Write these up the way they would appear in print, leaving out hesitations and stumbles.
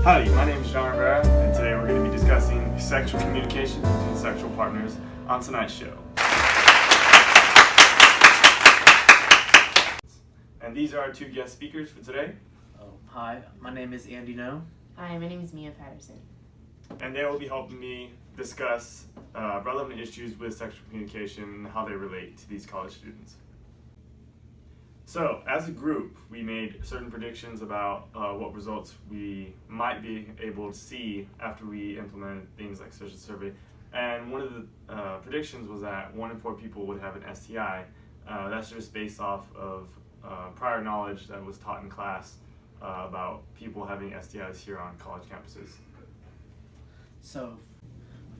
Howdy, my name is John Rivera, and today we're going to be discussing sexual communication between sexual partners on tonight's show. And these are our two guest speakers for today. Hi, my name is Andy No. Hi, my name is Mia Patterson. And they will be helping me discuss relevant issues with sexual communication and how they relate to these college students. So, as a group, we made certain predictions about what results we might be able to see after we implemented things like social survey. And one of the predictions was that 1 in 4 people would have an STI. That's just based off of prior knowledge that was taught in class about people having STIs here on college campuses. So,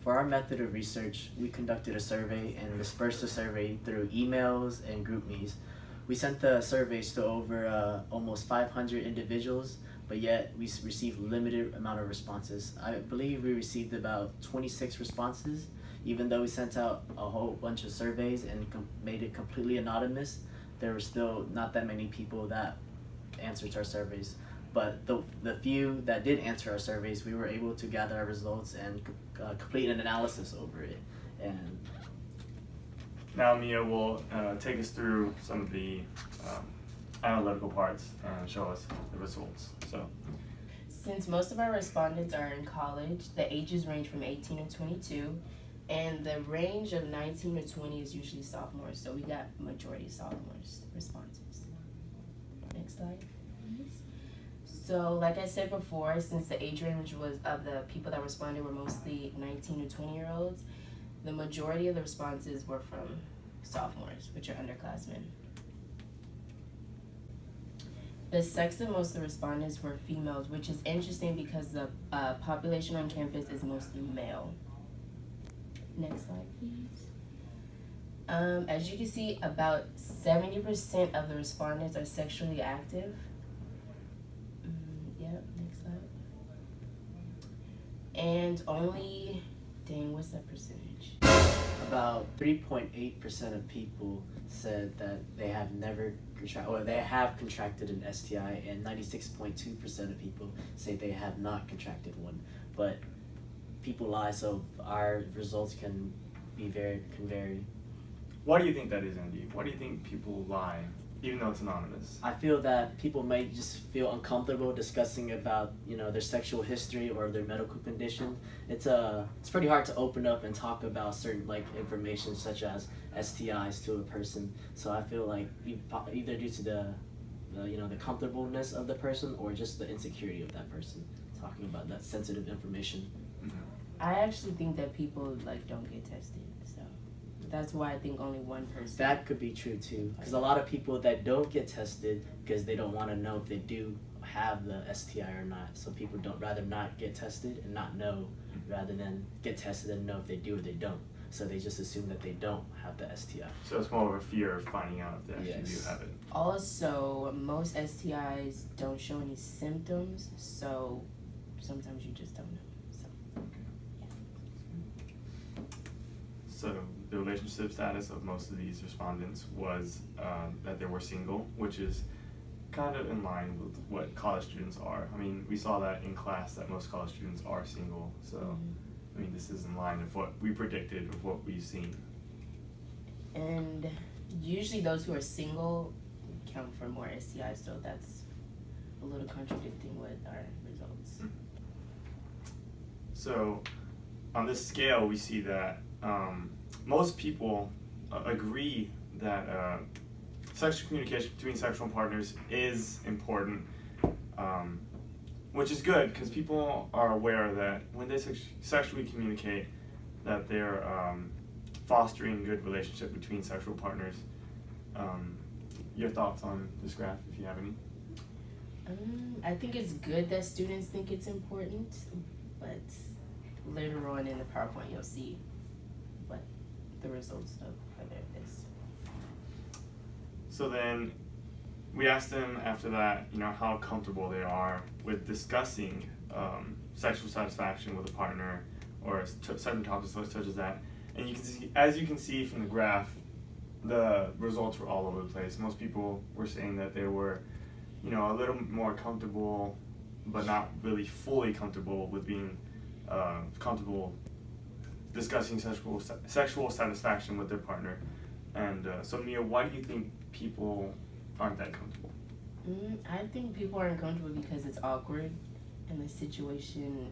for our method of research, we conducted a survey and dispersed the survey through emails and GroupMes. We sent the surveys to over almost 500 individuals, but yet we received limited amount of responses. I believe we received about 26 responses, even though we sent out a whole bunch of surveys and made it completely anonymous. There were still not that many people that answered our surveys. But the few that did answer our surveys, we were able to gather our results and complete an analysis over it. And now Mia will take us through some of the analytical parts and show us the results. So, Since most of our respondents are in college, the ages range from 18 to 22, and the range of 19 to 20 is usually sophomores, so we got majority sophomores responses. Next slide, please. So, like I said before, since the age range was of the people that responded were mostly 19 to 20-year-olds, the majority of the responses were from sophomores, which are underclassmen. The sex of most of the respondents were females, which is interesting because the population on campus is mostly male. Next slide, please. As you can see, about 70% of the respondents are sexually active. Next slide. And only, what's that percentage? about 3.8% of people said that they have never contracted an STI, and 96.2% of people say they have not contracted one. But people lie, so our results can vary. why do you think that is, Andy? Why do you think people lie, even though it's anonymous? I feel that people might just feel uncomfortable discussing about their sexual history or their medical condition. It's pretty hard to open up and talk about certain information such as STIs to a person. So I feel like either due to the comfortableness of the person or just the insecurity of that person talking about that sensitive information. Mm-hmm. I actually think that people don't get tested, so that's why I think only one person. That could be true too, because a lot of people that don't get tested because they don't want to know if they do have the STI or not. So people don't rather not get tested and not know, rather than get tested and know if they do or they don't. So they just assume that they don't have the STI. So it's more of a fear of finding out if they actually do have it. Also, most STIs don't show any symptoms, so sometimes you just don't know. So the relationship status of most of these respondents was that they were single, which is kind of in line with what college students are. I mean, we saw that in class that most college students are single. So, I mean, this is in line with what we predicted, of what we've seen. And usually those who are single count for more STIs, so that's a little contradicting with our results. So, on this scale, we see that most people agree that sexual communication between sexual partners is important, which is good because people are aware that when they sexually communicate, that they're fostering a good relationship between sexual partners. Your thoughts on this graph, if you have any? I think it's good that students think it's important, but later on in the PowerPoint you'll see what the results of it is. So then we asked them after that, how comfortable they are with discussing sexual satisfaction with a partner or certain topics such as that. And you can see, as you can see from the graph, the results were all over the place. Most people were saying that they were, a little more comfortable but not really fully comfortable with being comfortable discussing sexual satisfaction with their partner. And so Mia, why do you think people aren't that comfortable? I think people aren't comfortable because it's awkward and the situation,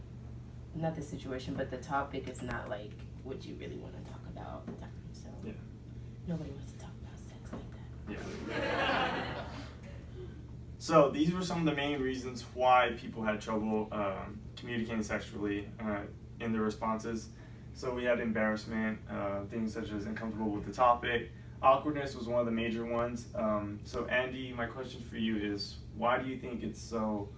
not the situation, but the topic is not like what you really want to talk about. So Yeah. nobody wants to talk about sex like that. Yeah. So these were some of the main reasons why people had trouble communicating sexually in their responses. So we had embarrassment, things such as uncomfortable with the topic. Awkwardness was one of the major ones. So Andy, my question for you is, why do you think it's so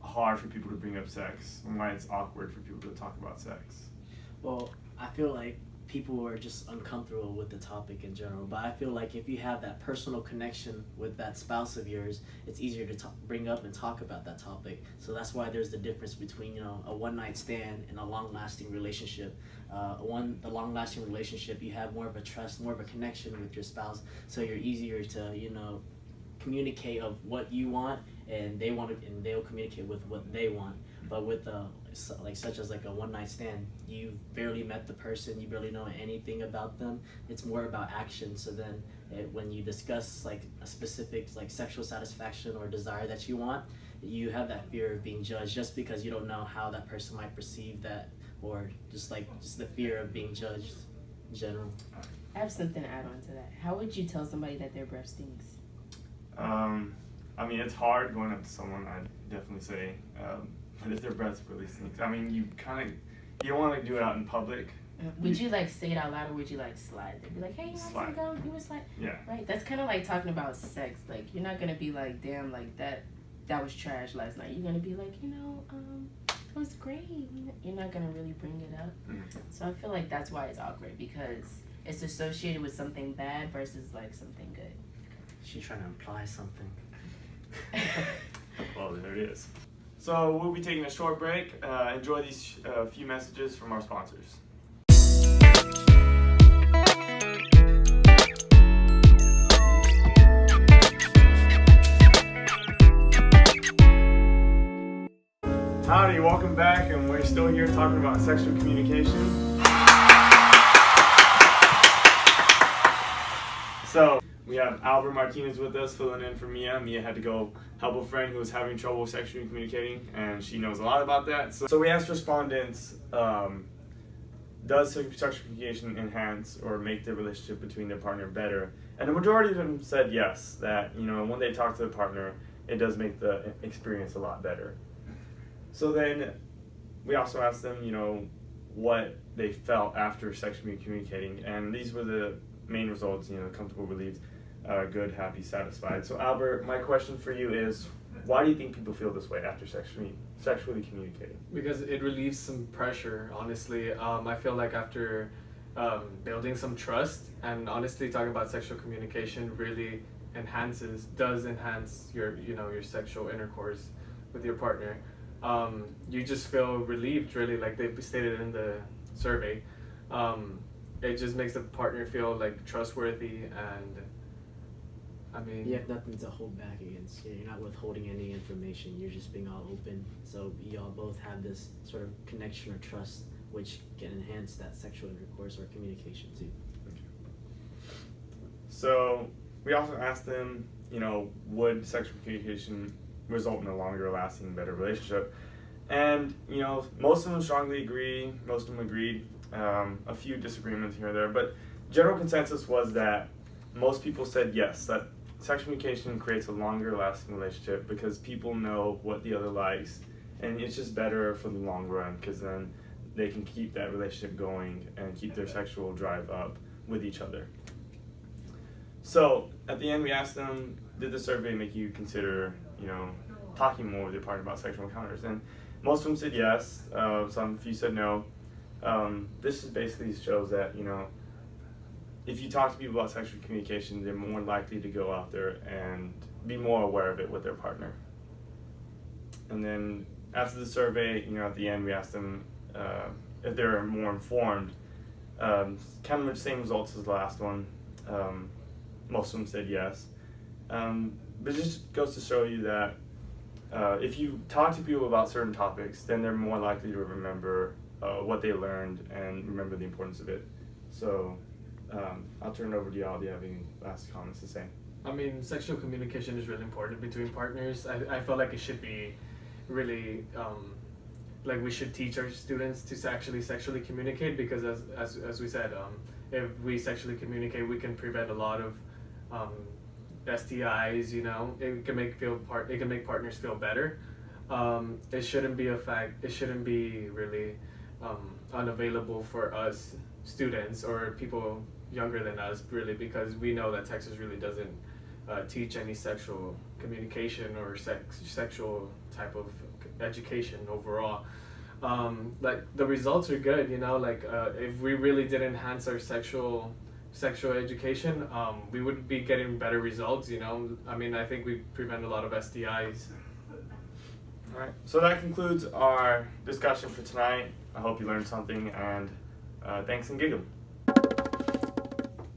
hard for people to bring up sex, and why it's awkward for people to talk about sex? Well, I feel like people are just uncomfortable with the topic in general, but I feel like if you have that personal connection with that spouse of yours, it's easier to bring up and talk about that topic. So that's why there's the difference between, a one-night stand and a long-lasting relationship. A long-lasting relationship, you have more of a trust, more of a connection with your spouse, so you're easier to, communicate of what you want, and they want it, and they'll communicate with what they want. But with such as a one-night stand, you barely met the person, you barely know anything about them. It's more about action. So then when you discuss a specific sexual satisfaction or desire that you want, you have that fear of being judged just because you don't know how that person might perceive that, or just the fear of being judged in general. I have something to add on to that. How would you tell somebody that their breath stinks? I mean, it's hard going up to someone, I'd definitely say, but if their breath really stinks, I mean, you don't want to do it out in public. Would you say it out loud, or would you slide there? Be like, hey, you want some gum? You would slide? Yeah. Right? That's kind of like talking about sex. You're not going to be like, damn, that was trash last night. You're going to be like, it was great. You're not going to really bring it up. Mm-hmm. So I feel like that's why it's awkward, because it's associated with something bad versus something good. She's trying to imply something. Well, there it is. So we'll be taking a short break. Enjoy these few messages from our sponsors. Howdy, welcome back, and we're still here talking about sexual communication. So we have Albert Martinez with us, filling in for Mia. Mia had to go help a friend who was having trouble sexually communicating, and she knows a lot about that. So we asked respondents, does sexual communication enhance or make the relationship between their partner better? And the majority of them said yes, that when they talk to the partner, it does make the experience a lot better. So then we also asked them, what they felt after sexually communicating, and these were the main results, comfortable, relieved, good, happy, satisfied. So Albert, my question for you is, why do you think people feel this way after sexually communicating? Because it relieves some pressure, honestly. I feel like after building some trust, and honestly talking about sexual communication really does enhance your sexual intercourse with your partner. You just feel relieved, really, like they stated in the survey. It just makes the partner feel trustworthy, and I mean, you have nothing to hold back against. You're not withholding any information. You're just being all open. So y'all both have this sort of connection or trust, which can enhance that sexual intercourse or communication too. Okay. So we also asked them, would sexual communication result in a longer lasting, better relationship? And most of them strongly agree. Most of them agreed. A few disagreements here and there, but general consensus was that most people said yes, that sexual communication creates a longer lasting relationship because people know what the other likes, and it's just better for the long run because then they can keep that relationship going and keep their sexual drive up with each other. So at the end we asked them, did the survey make you consider talking more with your partner about sexual encounters? And most of them said yes, few said no. This just basically shows that, if you talk to people about sexual communication, they're more likely to go out there and be more aware of it with their partner. And then after the survey, at the end we asked them if they're more informed. Kind of the same results as the last one. Most of them said yes. But it just goes to show you that if you talk to people about certain topics, then they're more likely to remember what they learned and remember the importance of it. So I'll turn it over to y'all. Do you have any last comments to say? I mean, sexual communication is really important between partners. I feel like it should be really, like we should teach our students to actually sexually communicate, because as we said, if we sexually communicate, we can prevent a lot of STIs. You know, it can make partners feel better. It shouldn't be it shouldn't be really unavailable for us students or people younger than us, really, because we know that Texas really doesn't teach any sexual communication or sexual type of education overall. Like the results are good, you know, like if we really did enhance our sexual education, we would be getting better results, you know. I mean, I think we prevent a lot of STIs. All right, so that concludes our discussion for tonight. I hope you learned something, and thanks and gig 'em.